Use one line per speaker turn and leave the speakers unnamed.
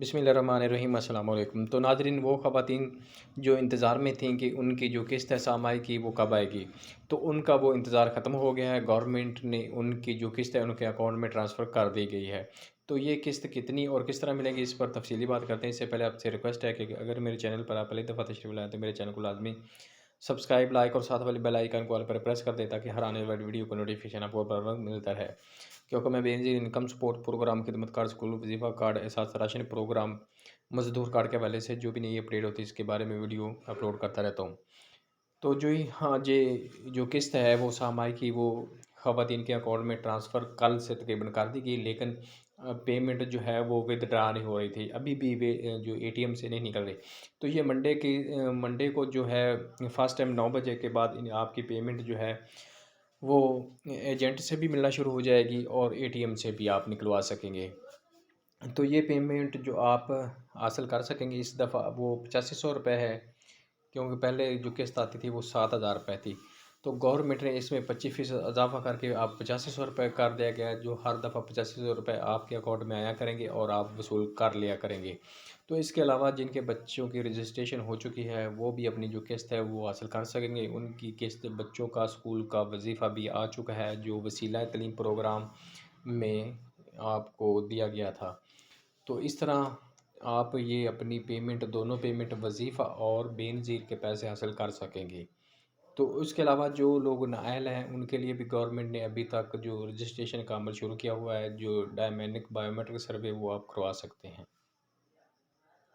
बिस्मिल्लाहिर्रहमानिर्रहीम अस्सलाम वालेकुम। तो नाज़रीन, वो ख़वातीन जो इंतज़ार में थीं कि उनकी जो किस्त है सामाई की वो कब आएगी, तो उनका वो इंतज़ार ख़त्म हो गया है। गवर्नमेंट ने उनकी जो किस्त है उनके अकाउंट में ट्रांसफ़र कर दी गई है। तो ये किस्त कितनी और किस तरह मिलेगी, इस पर तफ़सीली बात करते हैं। इससे पहले आपसे रिक्वेस्ट है कि अगर मेरे चैनल पर आप पहली दफ़ा तशरीफ़ लाएँ तो मेरे चैनल को लाज़मी सब्सक्राइब, लाइक और साथ वाले बेल आइकन को ऑल पर प्रेस कर दें ताकि हर आने वाली वीडियो का नोटिफिकेशन आपको बर वक्त मिलता रहे। क्योंकि मैं बेनज़ीर इनकम सपोर्ट प्रोग्राम, खिदमत कार्ड, स्कूल वजीफ़ा कार्ड, एहसास राशन प्रोग्राम, मज़दूर कार्ड के हवाले से जो भी नई अपडेट होती है इसके बारे में वीडियो अपलोड करता रहता हूँ। तो जो ही हाँ जी, जो किस्त है वो सामाई की वो ख़वातीन के अकाउंट में ट्रांसफ़र कल से तकरीबन कर दी गई, लेकिन पेमेंट जो है वो विथड्रा नहीं हो रही थी। अभी भी वे जो एटीएम से नहीं निकल रही। तो ये मंडे को जो है फ़र्स्ट टाइम 9 बजे के बाद आपकी पेमेंट जो है वो एजेंट से भी मिलना शुरू हो जाएगी और एटीएम से भी आप निकलवा सकेंगे। तो ये पेमेंट जो आप हासिल कर सकेंगे इस दफ़ा वो 8500 रुपये है, क्योंकि पहले जो किस्त आती थी वो 7000 रुपये थी। तो गवर्नमेंट ने इसमें 25% इजाफ़ा करके आप 8500 रुपये कर दिया गया है, जो हर दफ़ा 8500 रुपये आपके अकाउंट में आया करेंगे और आप वसूल कर लिया करेंगे। तो इसके अलावा जिनके बच्चों की रजिस्ट्रेशन हो चुकी है वो भी अपनी जो किस्त है वो हासिल कर सकेंगे। उनकी किस्त बच्चों का स्कूल का वजीफ़ा भी आ चुका है, जो वसीला तलीम प्रोग्राम में आपको दिया गया था। तो इस तरह आप ये अपनी पेमेंट, दोनों पेमेंट, वजीफ़ा और बेनज़ीर के पैसे हासिल कर सकेंगे। तो उसके अलावा जो लोग नाअहल हैं उनके लिए भी गवर्नमेंट ने अभी तक जो रजिस्ट्रेशन का अमल शुरू किया हुआ है, जो डायनामिक बायोमेट्रिक सर्वे वो आप करवा सकते हैं।